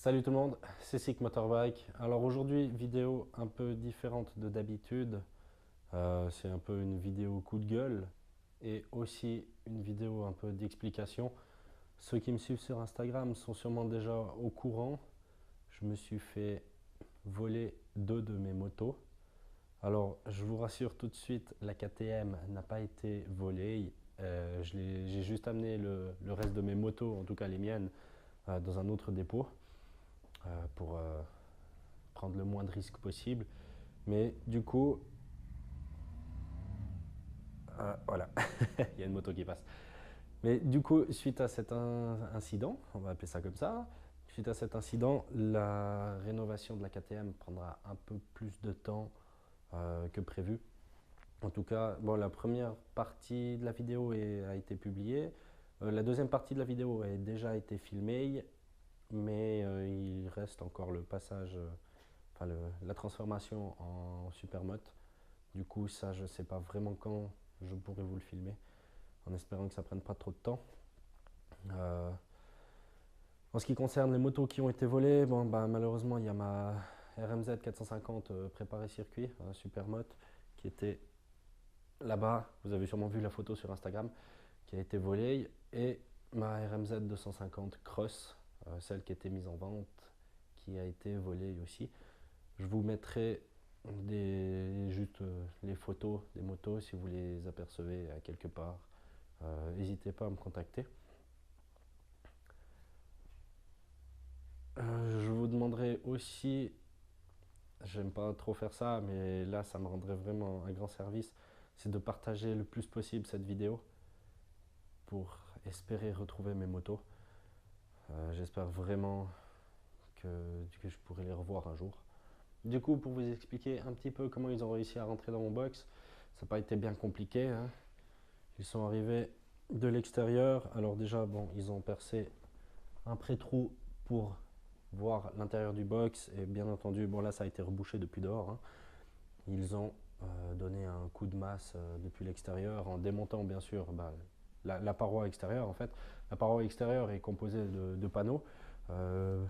Salut tout le monde, c'est Sick Motorbike. Alors aujourd'hui, vidéo un peu différente de d'habitude. C'est un peu une vidéo coup de gueule et aussi une vidéo un peu d'explication. Ceux qui me suivent sur Instagram sont sûrement déjà au courant. Je me suis fait voler deux de mes motos. Alors je vous rassure tout de suite, la KTM n'a pas été volée. J'ai juste amené le reste de mes motos, en tout cas les miennes, dans un autre dépôt pour prendre le moins de risques possible. Mais du coup, voilà, il y a une moto qui passe. Mais du coup, suite à cet incident, on va appeler ça comme ça, suite à cet incident, la rénovation de la KTM prendra un peu plus de temps que prévu. En tout cas, bon, la première partie de la vidéo a été publiée. La deuxième partie de la vidéo a déjà été filmée, mais il reste encore le passage, enfin la transformation en supermoto. Du coup, ça, je sais pas vraiment quand je pourrais vous le filmer, en espérant que ça prenne pas trop de temps. Euh, En ce qui concerne les motos qui ont été volées, bon, bah, malheureusement, il y a ma RMZ 450 préparé circuit, un supermoto, qui était là-bas. Vous avez sûrement vu la photo sur Instagram, qui a été volée, et ma RMZ 250 Cross, celle qui était mise en vente, qui a été volée aussi. Je vous mettrai juste les photos des motos si vous les apercevez à quelque part. N'hésitez pas à me contacter. Je vous demanderai aussi, j'aime pas trop faire ça, mais là ça me rendrait vraiment un grand service, c'est de partager le plus possible cette vidéo pour espérer retrouver mes motos. J'espère vraiment que, que je pourrai les revoir un jour. Du coup, pour vous expliquer un petit peu comment ils ont réussi à rentrer dans mon box, ça n'a pas été bien compliqué, hein. Ils sont arrivés de l'extérieur. Alors déjà, bon, ils ont percé un pré-trou pour voir l'intérieur du box. Et bien entendu, bon là, ça a été rebouché depuis dehors, hein. Ils ont donné un coup de masse depuis l'extérieur en démontant bien sûr la paroi extérieure. En fait, la paroi extérieure est composée de panneaux euh,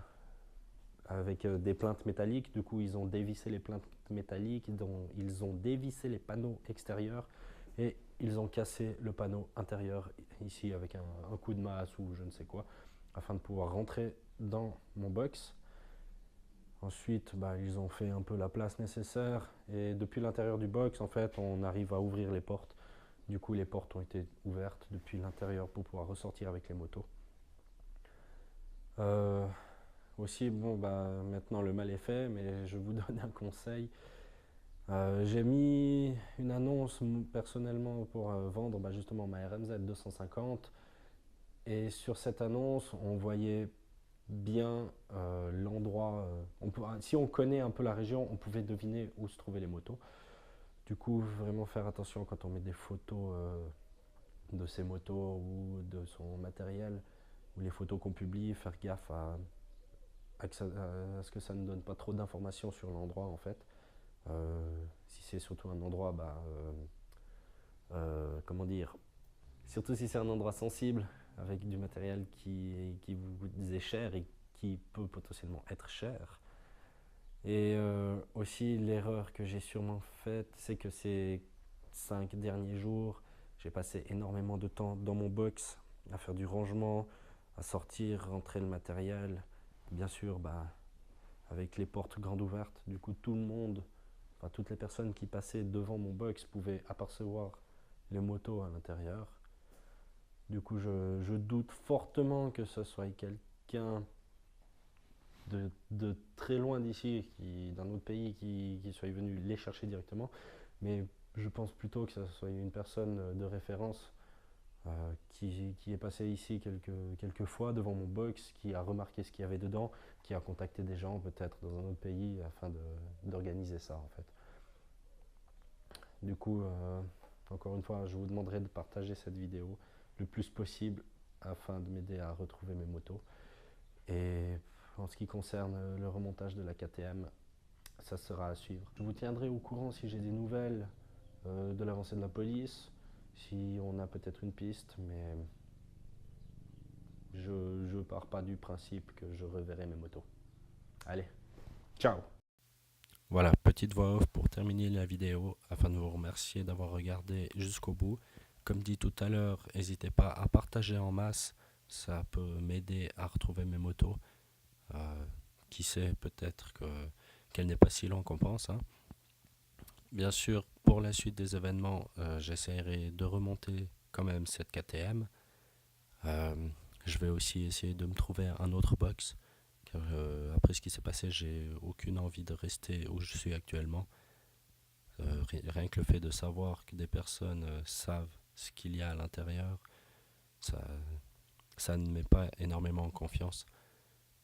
avec des plaintes métalliques. Du coup, ils ont dévissé les plaintes métalliques, dont ils ont dévissé les panneaux extérieurs et ils ont cassé le panneau intérieur ici avec un coup de masse ou je ne sais quoi afin de pouvoir rentrer dans mon box. Ensuite, bah, ils ont fait un peu la place nécessaire et depuis l'intérieur du box, en fait, on arrive à ouvrir les portes. Du coup, les portes ont été ouvertes depuis l'intérieur pour pouvoir ressortir avec les motos. Euh, Aussi, bon, bah, maintenant le mal est fait, mais je vous donne un conseil. J'ai mis une annonce personnellement pour vendre bah, justement ma RMZ 250 et sur cette annonce, on voyait bien l'endroit. Si on connaît un peu la région, on pouvait deviner où se trouvaient les motos. Du coup, vraiment faire attention quand on met des photos de ses motos ou de son matériel ou les photos qu'on publie, faire gaffe à ce que ça ne donne pas trop d'informations sur l'endroit en fait. Si c'est surtout un endroit, comment dire, surtout si c'est un endroit sensible avec du matériel qui vous est cher et qui peut potentiellement être cher. Et aussi l'erreur que j'ai sûrement faite, c'est que ces 5 derniers jours, j'ai passé énormément de temps dans mon box à faire du rangement, à sortir, rentrer le matériel. Bien sûr, bah, avec les portes grandes ouvertes, du coup tout le monde, enfin toutes les personnes qui passaient devant mon box pouvaient apercevoir les motos à l'intérieur. Du coup, je doute fortement que ce soit quelqu'un de très loin d'ici, d'un autre pays, qui soit venu les chercher directement. Mais je pense plutôt que ce soit une personne de référence qui est passé ici quelques fois devant mon box, qui a remarqué ce qu'il y avait dedans, qui a contacté des gens peut-être dans un autre pays afin d'organiser ça en fait. Du coup, encore une fois, je vous demanderai de partager cette vidéo le plus possible afin de m'aider à retrouver mes motos. Et en ce qui concerne le remontage de la KTM, ça sera à suivre. Je vous tiendrai au courant si j'ai des nouvelles de l'avancée de la police, si on a peut-être une piste, mais je pars pas du principe que je reverrai mes motos. Allez, ciao. Voilà, petite voix off pour terminer la vidéo afin de vous remercier d'avoir regardé jusqu'au bout. Comme dit tout à l'heure, n'hésitez pas à partager en masse, ça peut m'aider à retrouver mes motos. Euh, qui sait, peut-être qu'elle n'est pas si longue qu'on pense, hein. Bien sûr, pour la suite des événements, j'essaierai de remonter quand même cette KTM. Euh, je vais aussi essayer de me trouver un autre box, car après ce qui s'est passé, j'ai aucune envie de rester où je suis actuellement. Rien que le fait de savoir que des personnes savent ce qu'il y a à l'intérieur, ça, ça ne met pas énormément en confiance.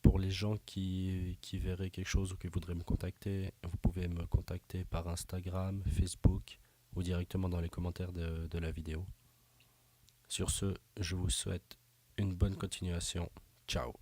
Pour les gens qui verraient quelque chose ou qui voudraient me contacter, vous pouvez me contacter par Instagram, Facebook ou directement dans les commentaires de la vidéo. Sur ce, je vous souhaite une bonne continuation. Ciao.